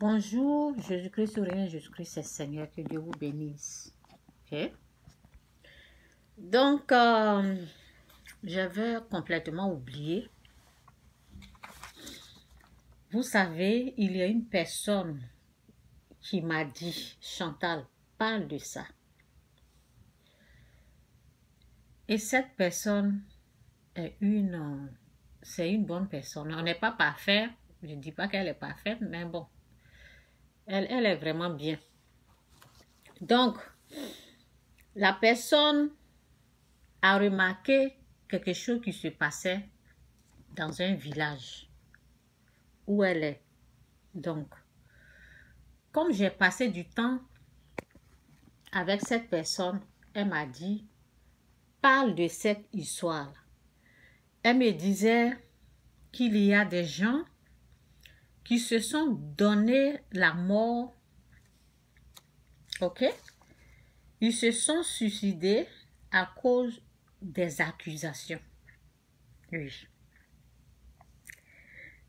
Bonjour, Jésus-Christ souverain, Jésus-Christ est Seigneur, que Dieu vous bénisse. Ok? Donc, j'avais complètement oublié. Vous savez, il y a une personne qui m'a dit, Chantal, parle de ça. Et cette personne est c'est une bonne personne. On n'est pas parfait. Je ne dis pas qu'elle est parfaite, mais bon, elle est vraiment bien. Donc, la personne a remarqué quelque chose qui se passait dans un village où elle est. Donc, comme j'ai passé du temps avec cette personne, elle m'a dit, parle de cette histoire. Elle me disait qu'il y a des gens qui se sont donné la mort, ok? Ils se sont suicidés à cause des accusations. Oui.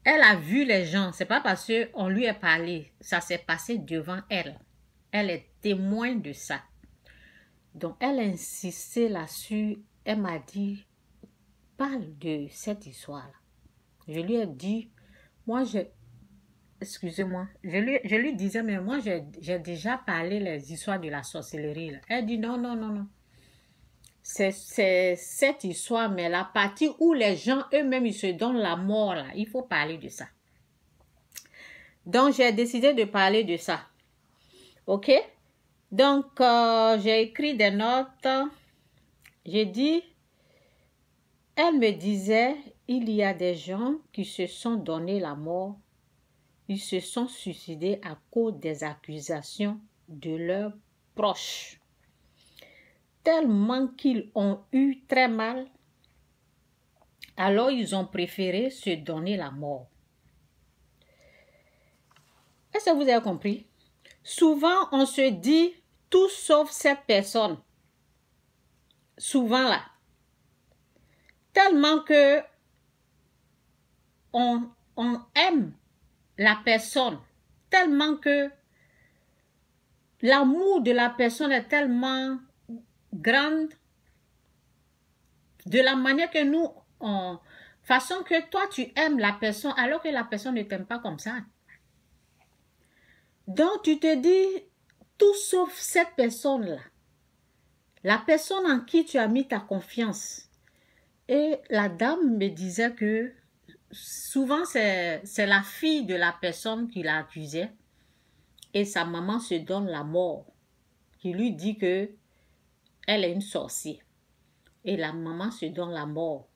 Elle a vu les gens, c'est pas parce qu'on lui a parlé, ça s'est passé devant elle. Elle est témoin de ça. Donc, elle a insisté là-dessus, elle m'a dit, parle de cette histoire-là. Je lui ai dit, moi, excusez-moi, je lui disais, mais moi, j'ai déjà parlé les histoires de la sorcellerie. Là. Elle dit, non, non, non, non. C'est cette histoire, mais la partie où les gens eux-mêmes, ils se donnent la mort, là, il faut parler de ça. Donc, j'ai décidé de parler de ça. OK? Donc, j'ai écrit des notes. J'ai dit, elle me disait, il y a des gens qui se sont donné la mort. Ils se sont suicidés à cause des accusations de leurs proches. Tellement qu'ils ont eu très mal, alors ils ont préféré se donner la mort. Est-ce que vous avez compris? Souvent, on se dit tout sauf cette personne. Souvent là. Tellement que on aime la personne. Tellement que l'amour de la personne est tellement grande. De la manière que nous, façon que toi tu aimes la personne alors que la personne ne t'aime pas comme ça. Donc tu te dis tout sauf cette personne-là. La personne en qui tu as mis ta confiance. Et la dame me disait que souvent c'est la fille de la personne qui l'a accusée et sa maman se donne la mort. Qui lui dit que elle est une sorcière. Et la maman se donne la mort.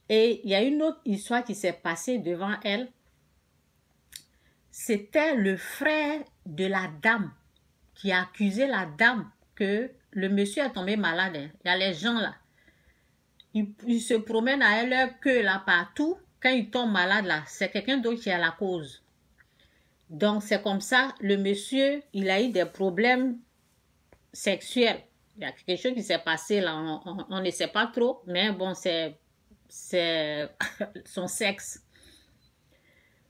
Et il y a une autre histoire qui s'est passée devant elle. C'était le frère de la dame qui a accusé la dame que le monsieur est tombé malade. Il y a les gens là. Ils se promènent à leur queue là partout. Quand ils tombent malades là, c'est quelqu'un d'autre qui a la cause. Donc c'est comme ça, le monsieur, il a eu des problèmes sexuels. Il y a quelque chose qui s'est passé là, on ne sait pas trop, mais bon, c'est son sexe.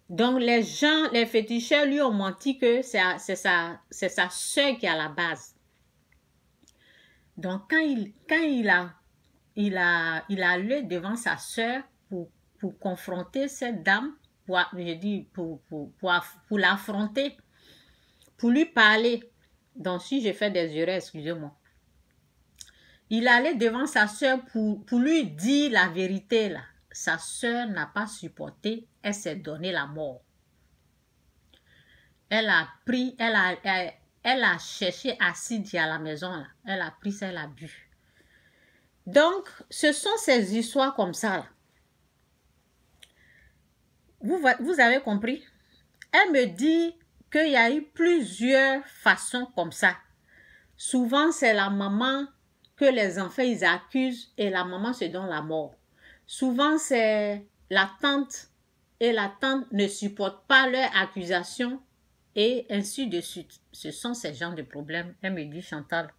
Donc, les gens, les féticheurs lui ont menti que c'est sa soeur qui est à la base. Donc, quand il allait devant sa soeur pour confronter cette dame, pour l'affronter, pour lui parler. Donc, si j'ai fait des erreurs, excusez-moi. Il allait devant sa soeur pour lui dire la vérité, là. Sa soeur n'a pas supporté, elle s'est donné la mort. Elle a pris, elle a cherché acide à la maison, là. Elle a pris ça, elle a bu. Donc, ce sont ces histoires comme ça, là. Vous avez compris? Elle me dit qu'il y a eu plusieurs façons comme ça. Souvent, c'est la maman que les enfants, ils accusent et la maman se donne la mort. Souvent, c'est la tante et la tante ne supportent pas leur accusation et ainsi de suite. Ce sont ces genres de problèmes. Elle me dit, Chantal,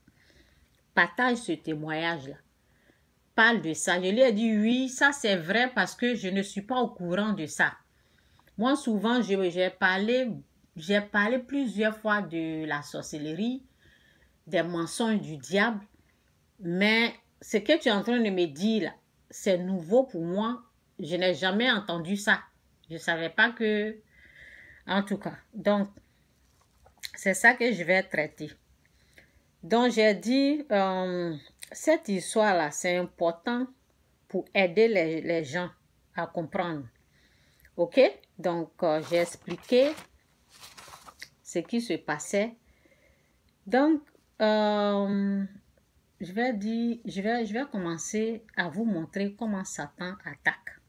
partage ce témoignage-là. Parle de ça. Je lui ai dit, oui, ça c'est vrai parce que je ne suis pas au courant de ça. Moi, souvent, j'ai parlé j'ai parlé plusieurs fois de la sorcellerie, des mensonges du diable, mais ce que tu es en train de me dire là, c'est nouveau pour moi. Je n'ai jamais entendu ça. Je ne savais pas que... En tout cas, donc, c'est ça que je vais traiter. Donc, j'ai dit, cette histoire-là, c'est important pour aider les gens à comprendre. OK? Donc, j'ai expliqué ce qui se passait. Donc, je vais commencer à vous montrer comment Satan attaque.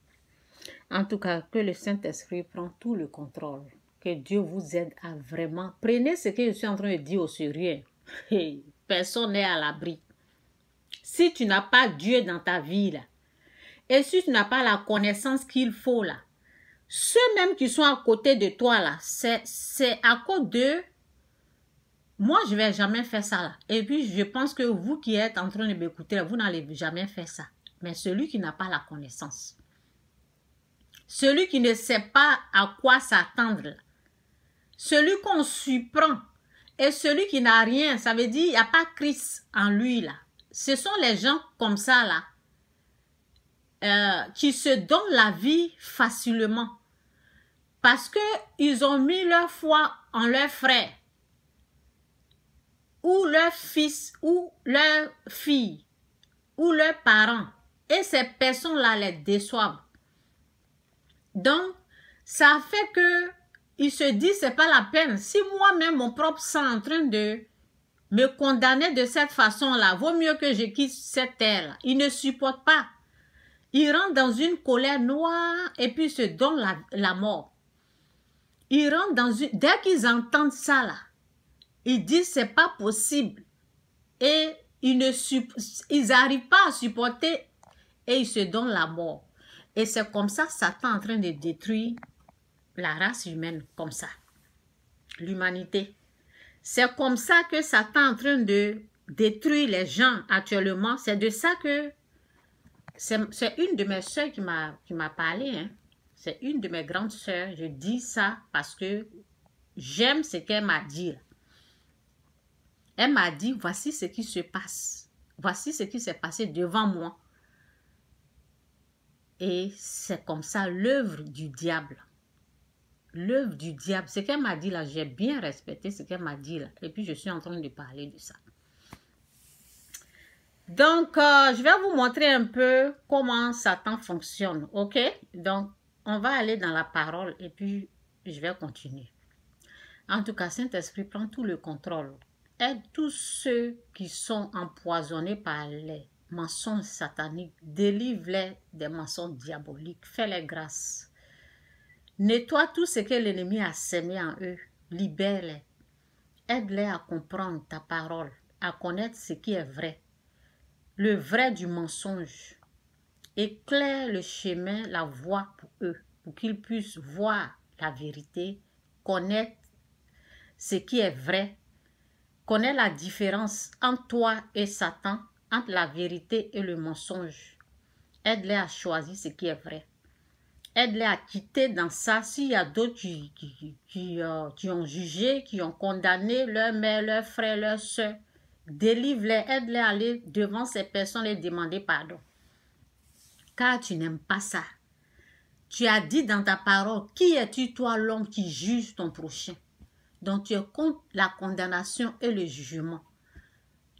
En tout cas, que le Saint-Esprit prend tout le contrôle. Que Dieu vous aide à vraiment... Prenez ce que je suis en train de dire au sérieux. Personne n'est à l'abri. Si tu n'as pas Dieu dans ta vie, là, et si tu n'as pas la connaissance qu'il faut, là, ceux-mêmes qui sont à côté de toi, là, c'est à cause d'eux. Moi, je ne vais jamais faire ça, là. Et puis, je pense que vous qui êtes en train de m'écouter, vous n'allez jamais faire ça. Mais celui qui n'a pas la connaissance, celui qui ne sait pas à quoi s'attendre, celui qu'on surprend et celui qui n'a rien, ça veut dire qu'il n'y a pas Christ en lui, là. Ce sont les gens comme ça, là, qui se donnent la vie facilement. Parce qu'ils ont mis leur foi en leur frère, ou leur fils, ou leur fille, ou leurs parents. Et ces personnes-là les déçoivent. Donc, ça fait que ils se disent, c'est pas la peine. Si moi-même, mon propre sang est en train de me condamner de cette façon-là, vaut mieux que je quitte cette terre-là. Ils ne supportent pas. Ils rentrent dans une colère noire et puis ils se donnent la mort. Ils rentrent dans une... Dès qu'ils entendent ça, là, ils disent, c'est pas possible. Et ils n'arrivent pas à supporter et ils se donnent la mort. Et c'est comme ça Satan est en train de détruire la race humaine, comme ça. L'humanité. C'est comme ça que Satan est en train de détruire les gens actuellement. C'est de ça que... C'est une de mes soeurs qui m'a parlé. Hein. C'est une de mes grandes soeurs. Je dis ça parce que j'aime ce qu'elle m'a dit. Elle m'a dit, voici ce qui se passe. Voici ce qui s'est passé devant moi. Et c'est comme ça l'œuvre du diable. L'œuvre du diable. Ce qu'elle m'a dit là, j'ai bien respecté ce qu'elle m'a dit là. Et puis je suis en train de parler de ça. Donc, je vais vous montrer un peu comment Satan fonctionne. Ok? Donc, on va aller dans la parole et puis je vais continuer. En tout cas, Saint-Esprit prend tout le contrôle. Aide tous ceux qui sont empoisonnés par les mensonges sataniques. Délivre-les des mensonges diaboliques. Fais-les grâce. Nettoie tout ce que l'ennemi a sémé en eux. Libère-les. Aide-les à comprendre ta parole, à connaître ce qui est vrai. Le vrai du mensonge. Éclaire le chemin, la voie pour eux, pour qu'ils puissent voir la vérité, connaître ce qui est vrai, connaître la différence entre toi et Satan, entre la vérité et le mensonge. Aide-les à choisir ce qui est vrai. Aide-les à quitter dans ça. S'il y a d'autres qui ont jugé, qui ont condamné leur mère, leur frère, leur soeur, délivre-les, aide-les à aller devant ces personnes et demander pardon. Car tu n'aimes pas ça. Tu as dit dans ta parole, qui es-tu toi l'homme qui juge ton prochain? Donc tu es contre la condamnation et le jugement.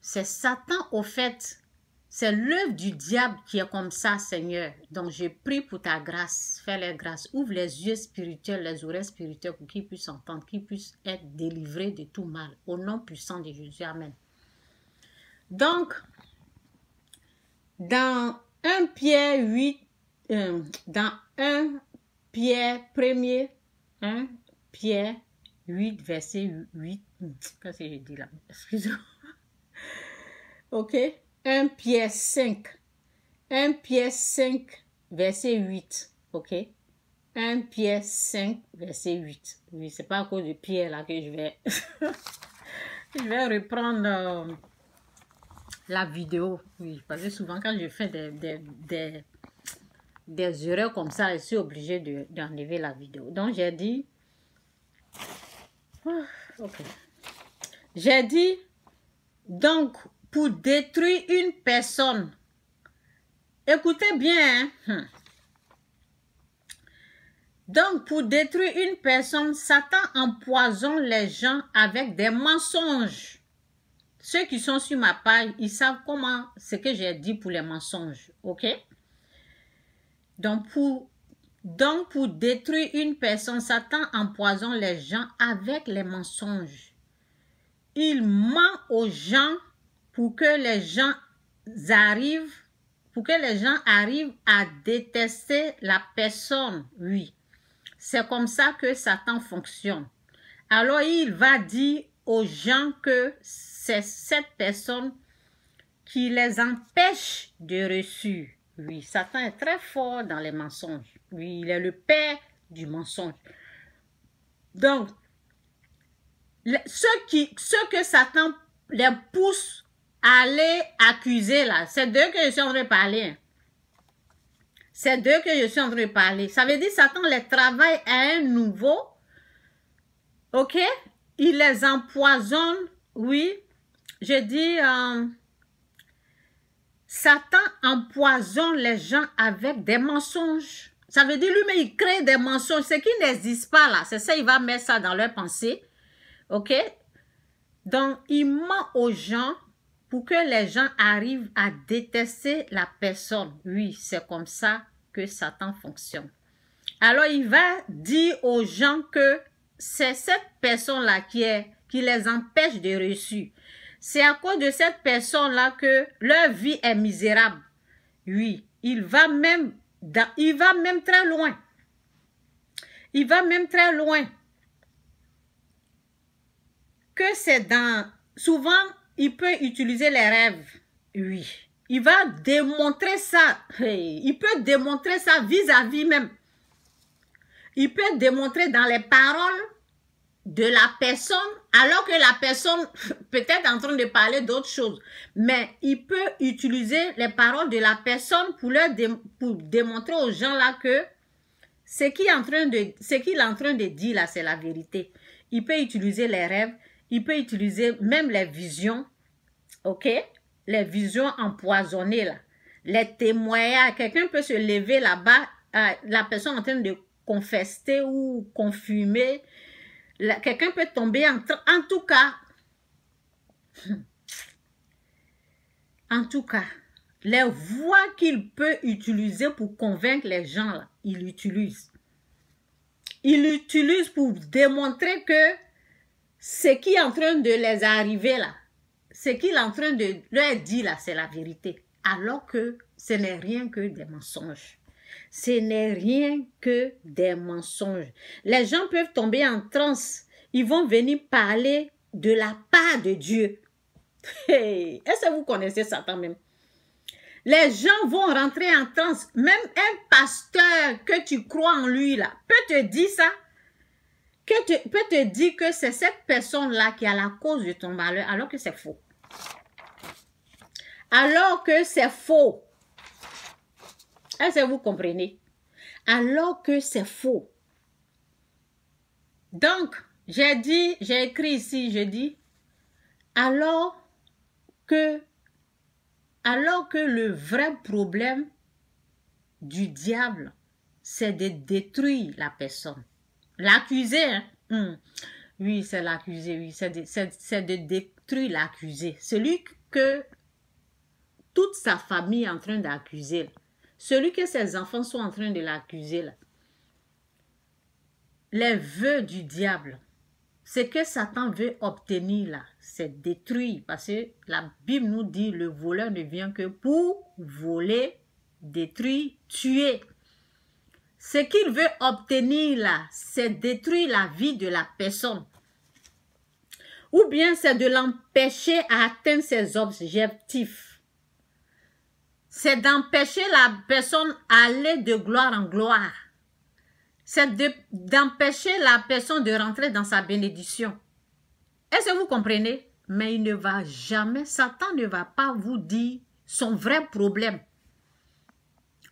C'est Satan au fait. C'est l'œuvre du diable qui est comme ça, Seigneur. Donc je prie pour ta grâce. Fais-les grâces. Ouvre les yeux spirituels, les oreilles spirituelles pour qu'ils puissent entendre, qu'ils puissent être délivrés de tout mal. Au nom puissant de Jésus. Amen. Donc, dans 1 Pierre 8, dans 1 Pierre 1er, 1 Pierre 8, verset 8, qu'est-ce que j'ai dit là? Excusez-moi. Ok, 1 Pierre 5, 1 Pierre 5, verset 8, ok? 1 Pierre 5, verset 8. Oui, c'est pas à cause de Pierre là que je vais, je vais reprendre la vidéo. Oui, parce que souvent quand je fais des erreurs comme ça, je suis obligée d'enlever la vidéo. Donc j'ai dit Ok. J'ai dit, donc, pour détruire une personne, écoutez bien, hein? Donc, pour détruire une personne, Satan empoisonne les gens avec des mensonges. Ceux qui sont sur ma page, ils savent comment, ce que j'ai dit pour les mensonges, ok? Donc, pour détruire une personne, Satan empoisonne les gens avec les mensonges. Il ment aux gens pour que les gens arrivent à détester la personne, oui. C'est comme ça que Satan fonctionne. Alors, il va dire aux gens que c'est cette personne qui les empêche de réussir. Oui, Satan est très fort dans les mensonges. Oui, il est le père du mensonge. Donc, ceux que Satan les pousse à aller accuser là, c'est d'eux que je suis en train de parler. C'est d'eux que je suis en train de parler. Ça veut dire que Satan les travaille à un niveau. Ok? Il les empoisonne. Oui. Je dis, Satan empoisonne les gens avec des mensonges. Ça veut dire lui-même, il crée des mensonges. Ce qui n'existe pas là. C'est ça, il va mettre ça dans leur pensée. Ok? Donc, il ment aux gens pour que les gens arrivent à détester la personne. Oui, c'est comme ça que Satan fonctionne. Alors, il va dire aux gens que c'est cette personne-là qui les empêche de réussir. C'est à cause de cette personne-là que leur vie est misérable. Oui, il va même très loin. Il va même très loin. Que c'est dans... Souvent, il peut utiliser les rêves. Oui. Il va démontrer ça. Il peut démontrer ça vis-à-vis même. Il peut démontrer dans les paroles de la personne, alors que la personne peut-être en train de parler d'autres choses. Mais il peut utiliser les paroles de la personne pour démontrer aux gens là que ce qu'il est en train de dire là, c'est la vérité. Il peut utiliser les rêves. Il peut utiliser même les visions, ok? Les visions empoisonnées, là. Les témoignages. Quelqu'un peut se lever là-bas, la personne en train de confester ou confumer. Quelqu'un peut tomber en tout cas. En tout cas, les voies qu'il peut utiliser pour convaincre les gens, là, il utilise. Il utilise pour démontrer que ce qui est en train de les arriver là, ce qu'il est en train de leur dire là, c'est la vérité. Alors que ce n'est rien que des mensonges. Ce n'est rien que des mensonges. Les gens peuvent tomber en transe. Ils vont venir parler de la part de Dieu. Hey, est-ce que vous connaissez Satan même? Les gens vont rentrer en transe. Même un pasteur que tu crois en lui là, peut te dire ça. Peut te dire que c'est cette personne-là qui a la cause de ton malheur, alors que c'est faux. Alors que c'est faux. Est-ce que vous comprenez? Alors que c'est faux. Donc, j'ai écrit ici, je dis, alors que le vrai problème du diable, c'est de détruire la personne. L'accusé, hein? Oui, c'est l'accusé, oui, c'est de détruire l'accusé. Celui que toute sa famille est en train d'accuser, celui que ses enfants sont en train de l'accuser, là. Les vœux du diable, ce que Satan veut obtenir là, c'est détruire. Parce que la Bible nous dit, le voleur ne vient que pour voler, détruire, tuer. Ce qu'il veut obtenir là, c'est détruire la vie de la personne. Ou bien c'est de l'empêcher à atteindre ses objectifs. C'est d'empêcher la personne à aller de gloire en gloire. C'est d'empêcher la personne de rentrer dans sa bénédiction. Est-ce que vous comprenez? Mais il ne va jamais, Satan ne va pas vous dire son vrai problème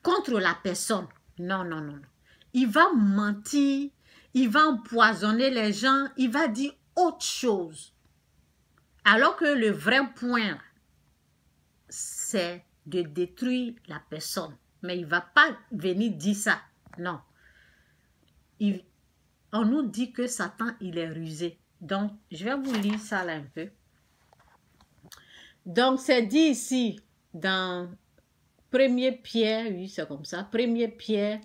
contre la personne. Non, non. Il va mentir, il va empoisonner les gens, il va dire autre chose. Alors que le vrai point, c'est de détruire la personne. Mais il ne va pas venir dire ça. Non. On nous dit que Satan, il est rusé. Donc, je vais vous lire ça là un peu. Donc, c'est dit ici, dans 1 Pierre, oui, c'est comme ça, 1 Pierre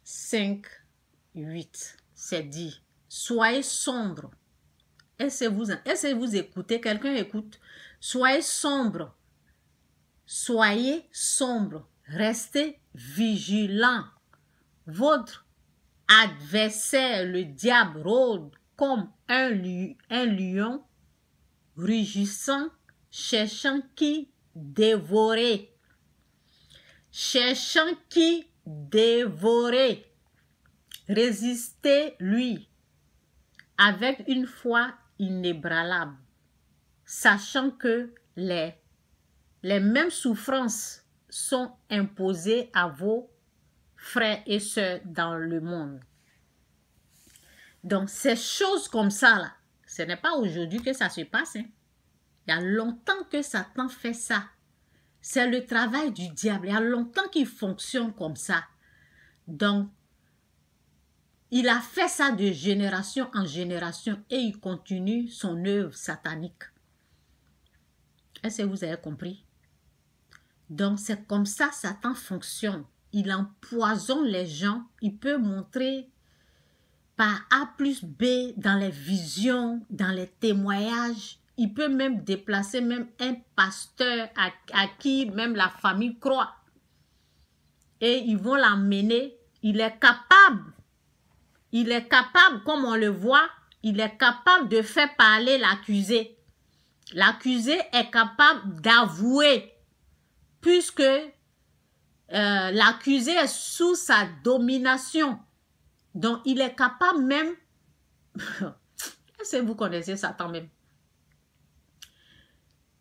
5, 8, c'est dit, soyez sombres. Est-ce que vous écoutez? Quelqu'un écoute? Soyez sombres. Soyez sombres. Restez vigilants. Votre adversaire, le diable, rôde comme un lion rugissant, cherchant qui dévorer. Cherchant qui dévorer. Résistez-lui avec une foi inébranlable, sachant que les mêmes souffrances sont imposées à vos frères et sœurs dans le monde. Donc, ces choses comme ça, là, ce n'est pas aujourd'hui que ça se passe. Hein. Il y a longtemps que Satan fait ça. C'est le travail du diable. Il y a longtemps qu'il fonctionne comme ça. Donc, il a fait ça de génération en génération et il continue son œuvre satanique. Est-ce que vous avez compris? Donc, c'est comme ça Satan fonctionne. Il empoisonne les gens. Il peut montrer par A plus B dans les visions, dans les témoignages. Il peut même déplacer même un pasteur à qui même la famille croit. Et ils vont l'emmener. Il est capable, comme on le voit, il est capable de faire parler l'accusé. L'accusé est capable d'avouer, puisque l'accusé est sous sa domination. Donc, il est capable même... Est-ce que vous connaissez Satan même?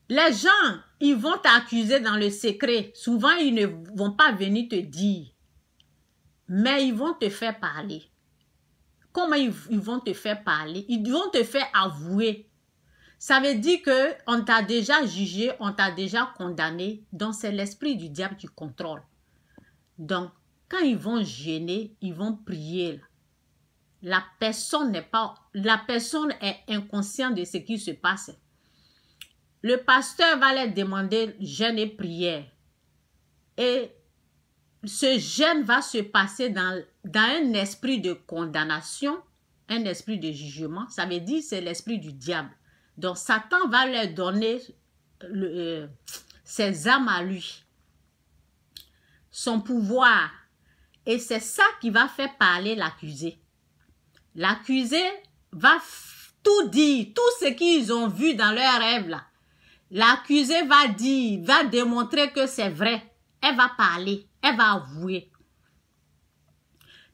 Les gens, ils vont t'accuser dans le secret. Souvent, ils ne vont pas venir te dire. Mais ils vont te faire parler. Comment ils vont te faire parler? Ils vont te faire avouer. Ça veut dire qu'on t'a déjà jugé, on t'a déjà condamné. Donc, c'est l'esprit du diable qui contrôle. Donc, quand ils vont gêner, ils vont prier. La personne est inconsciente de ce qui se passe. Le pasteur va leur demander jeûne et prière. Et ce jeûne va se passer dans un esprit de condamnation, un esprit de jugement. Ça veut dire que c'est l'esprit du diable. Donc, Satan va leur donner ses âmes à lui, son pouvoir. Et c'est ça qui va faire parler l'accusé. L'accusé va tout dire, tout ce qu'ils ont vu dans leurs rêves là. L'accusé va dire, va démontrer que c'est vrai. Elle va parler, elle va avouer.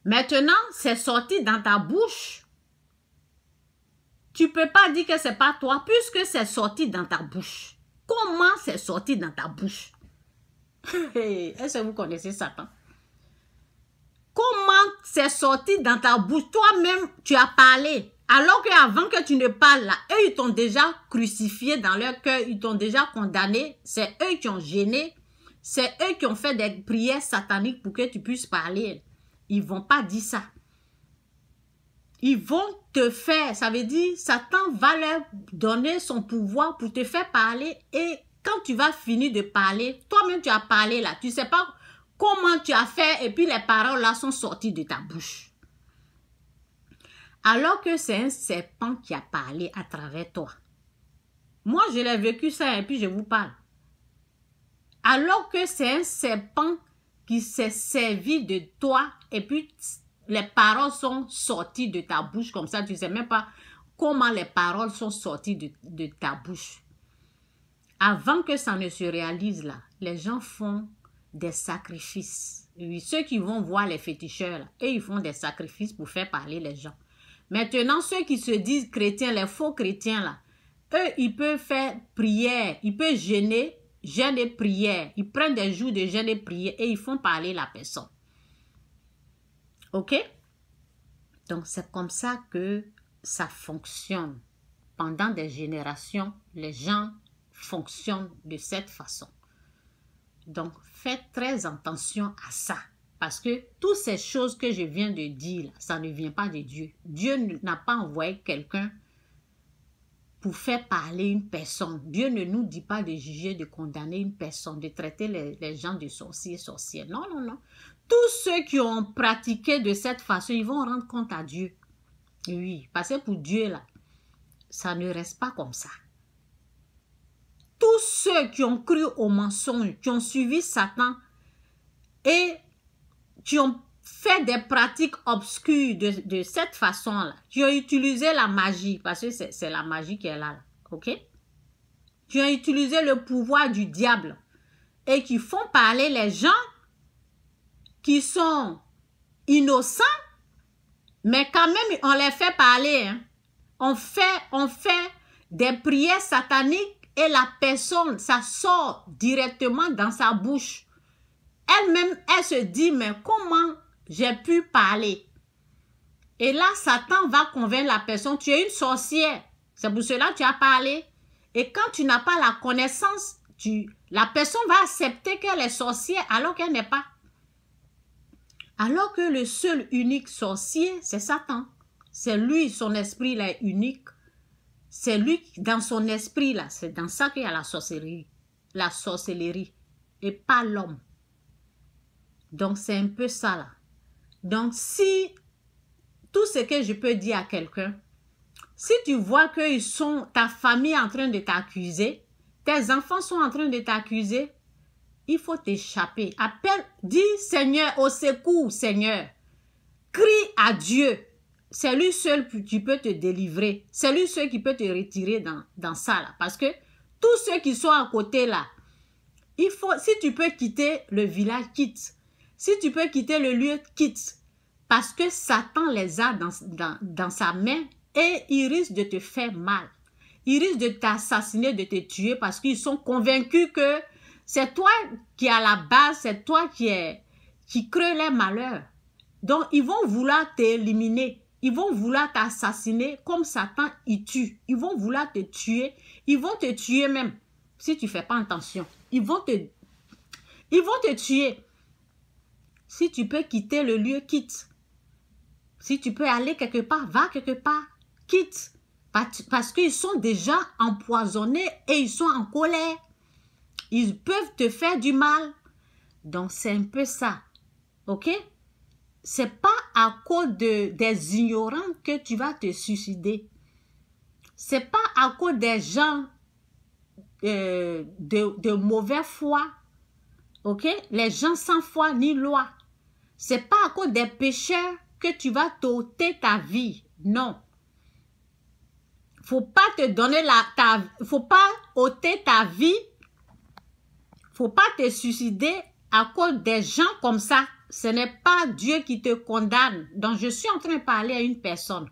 Maintenant, c'est sorti dans ta bouche. Tu ne peux pas dire que ce n'est pas toi, puisque c'est sorti dans ta bouche. Comment c'est sorti dans ta bouche? Est-ce que vous connaissez Satan? Comment c'est sorti dans ta bouche? Toi-même, tu as parlé. Alors qu'avant que tu ne parles là, eux, ils t'ont déjà crucifié dans leur cœur, ils t'ont déjà condamné. C'est eux qui ont gêné. C'est eux qui ont fait des prières sataniques pour que tu puisses parler. Ils ne vont pas dire ça. Ils vont te faire, ça veut dire, Satan va leur donner son pouvoir pour te faire parler. Et quand tu vas finir de parler, toi-même tu as parlé là, tu ne sais pas comment tu as fait et puis les paroles là sont sorties de ta bouche. Alors que c'est un serpent qui a parlé à travers toi. Moi, je l'ai vécu ça et puis je vous parle. Alors que c'est un serpent qui s'est servi de toi et puis les paroles sont sorties de ta bouche comme ça. Tu ne sais même pas comment les paroles sont sorties de ta bouche. Avant que ça ne se réalise là, les gens font des sacrifices. Oui, ceux qui vont voir les féticheurs, là, et ils font des sacrifices pour faire parler les gens. Maintenant, ceux qui se disent chrétiens, les faux chrétiens là, eux, ils peuvent faire prière, ils peuvent jeûner et prière. Ils prennent des jours de jeûne et prière et ils font parler la personne. Ok? Donc, c'est comme ça que ça fonctionne. pendant des générations, les gens fonctionnent de cette façon. Donc, faites très attention à ça. Parce que toutes ces choses que je viens de dire, ça ne vient pas de Dieu. Dieu n'a pas envoyé quelqu'un pour faire parler une personne. Dieu ne nous dit pas de juger, de condamner une personne, de traiter les gens de sorciers, sorcières. Non, non, non. Tous ceux qui ont pratiqué de cette façon, ils vont rendre compte à Dieu. Oui, parce que pour Dieu, là, ça ne reste pas comme ça. Tous ceux qui ont cru au mensonge, qui ont suivi Satan et qui ont fait des pratiques obscures de cette façon-là, qui ont utilisé la magie, parce que c'est la magie qui est là, ok? Qui ont utilisé le pouvoir du diable et qui font parler les gens qui sont innocents, mais quand même, on les fait parler. Hein? On fait des prières sataniques et la personne, ça sort directement dans sa bouche. Elle-même, elle se dit, mais comment j'ai pu parler? Et là, Satan va convaincre la personne, tu es une sorcière. C'est pour cela que tu as parlé. Et quand tu n'as pas la connaissance, la personne va accepter qu'elle est sorcière alors qu'elle n'est pas. Alors que le seul unique sorcier, c'est Satan. C'est lui, son esprit là est unique. C'est lui, dans son esprit là, c'est dans ça qu'il y a la sorcellerie. La sorcellerie. Et pas l'homme. Donc, c'est un peu ça là. Donc, si tout ce que je peux dire à quelqu'un, si tu vois que ta famille est en train de t'accuser, tes enfants sont en train de t'accuser, il faut t'échapper. Appelle, dis Seigneur, au secours, Seigneur. Crie à Dieu. C'est lui seul qui peut te délivrer. C'est lui seul qui peut te retirer dans ça là. Parce que tous ceux qui sont à côté là, si tu peux quitter le village, quitte. Si tu peux quitter le lieu, quitte. Parce que Satan les a dans sa main et il risque de te faire mal. Il risque de t'assassiner, de te tuer parce qu'ils sont convaincus que c'est toi qui es à la base, c'est toi qui crée les malheurs. Donc, ils vont vouloir t'éliminer. Ils vont vouloir t'assassiner comme Satan, il tue. Ils vont vouloir te tuer. Ils vont te tuer même si tu ne fais pas attention. Ils vont te tuer. Si tu peux quitter le lieu, quitte. Si tu peux aller quelque part, va quelque part, quitte. Parce qu'ils sont déjà empoisonnés et ils sont en colère. Ils peuvent te faire du mal. Donc, c'est un peu ça. OK? C'est pas à cause des ignorants que tu vas te suicider. C'est pas à cause des gens de mauvaise foi. OK? Les gens sans foi ni loi. C'est pas à cause des pécheurs que tu vas t'ôter ta vie. Non. Faut pas te donner faut pas ôter ta vie. Faut pas te suicider à cause des gens comme ça. Ce n'est pas Dieu qui te condamne. Donc, je suis en train de parler à une personne.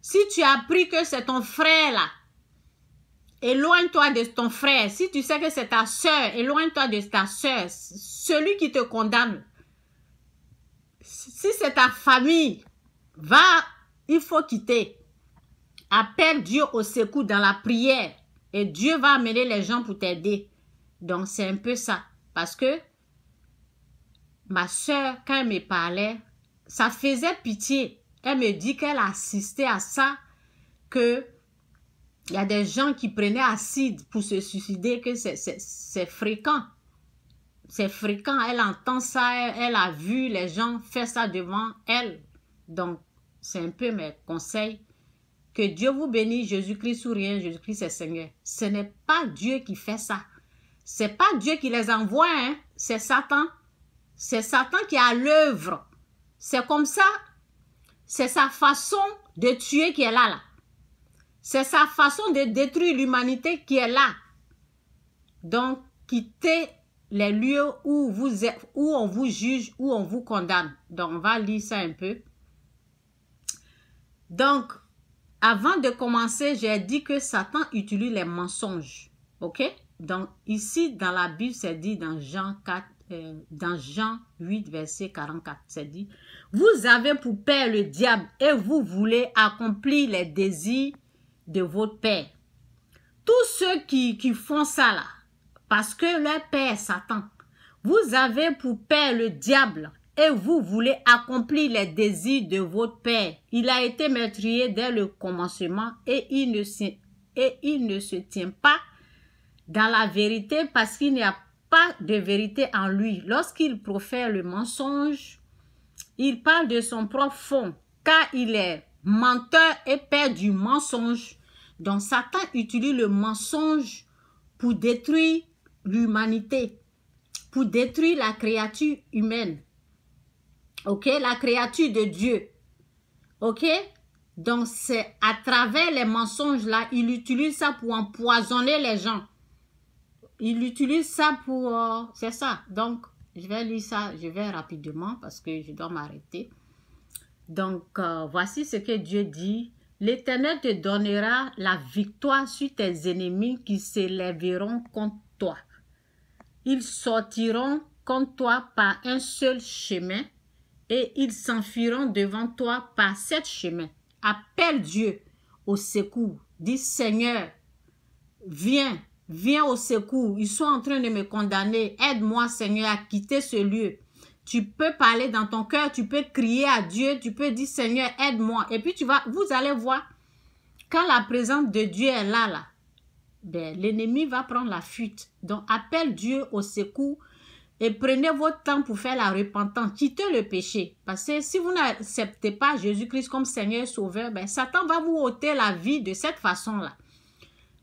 Si tu as appris que c'est ton frère là, éloigne-toi de ton frère. Si tu sais que c'est ta soeur, éloigne-toi de ta soeur. Celui qui te condamne. Si c'est ta famille, il faut quitter. Appelle Dieu au secours dans la prière. Et Dieu va amener les gens pour t'aider. Donc, c'est un peu ça. Parce que ma soeur, quand elle me parlait, ça faisait pitié. Elle me dit qu'elle a assisté à ça, que il y a des gens qui prenaient acide pour se suicider, que c'est fréquent. C'est fréquent. Elle entend ça, elle a vu les gens faire ça devant elle. Donc, c'est un peu mes conseils. Que Dieu vous bénisse, Jésus-Christ ou rien, Jésus-Christ est Seigneur. Ce n'est pas Dieu qui fait ça. C'est pas Dieu qui les envoie, hein? C'est Satan. C'est Satan qui est à l'œuvre. C'est comme ça. C'est sa façon de tuer qui est là. C'est sa façon de détruire l'humanité qui est là. Donc, quittez les lieux où on vous juge, où on vous condamne. Donc, on va lire ça un peu. Donc, avant de commencer, j'ai dit que Satan utilise les mensonges. OK? Donc, ici, dans la Bible, c'est dit dans Jean 8, verset 44, c'est dit, « Vous avez pour père le diable et vous voulez accomplir les désirs de votre père. Tous ceux qui font ça là, parce que leur père est Satan, vous avez pour père le diable et vous voulez accomplir les désirs de votre père. Il a été meurtrier dès le commencement et il ne se tient pas dans la vérité parce qu'il n'y a pas de vérité en lui. Lorsqu'il profère le mensonge, il parle de son propre fond, car il est menteur et père du mensonge. Donc Satan utilise le mensonge pour détruire l'humanité, pour détruire la créature humaine. Ok, la créature de Dieu. Ok, donc c'est à travers les mensonges là, il utilise ça pour empoisonner les gens. Il utilise ça pour... c'est ça. Donc, je vais lire ça, je vais rapidement parce que je dois m'arrêter. Donc, voici ce que Dieu dit. L'Éternel te donnera la victoire sur tes ennemis qui s'élèveront contre toi. Ils sortiront contre toi par un seul chemin et ils s'enfuiront devant toi par 7 chemins. Appelle Dieu au secours. Dis Seigneur, viens au secours. Ils sont en train de me condamner. Aide-moi Seigneur à quitter ce lieu. Tu peux parler dans ton cœur, tu peux crier à Dieu, tu peux dire Seigneur, aide-moi. Et puis vous allez voir, quand la présence de Dieu est là, ben, l'ennemi va prendre la fuite. Donc appelle Dieu au secours et prenez votre temps pour faire la repentance. Quittez le péché. Parce que si vous n'acceptez pas Jésus-Christ comme Seigneur Sauveur, ben, Satan va vous ôter la vie de cette façon-là.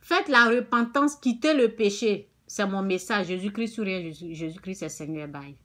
Faites la repentance, quittez le péché. C'est mon message. Jésus-Christ ou rien, Jésus-Christ est Seigneur. Bye.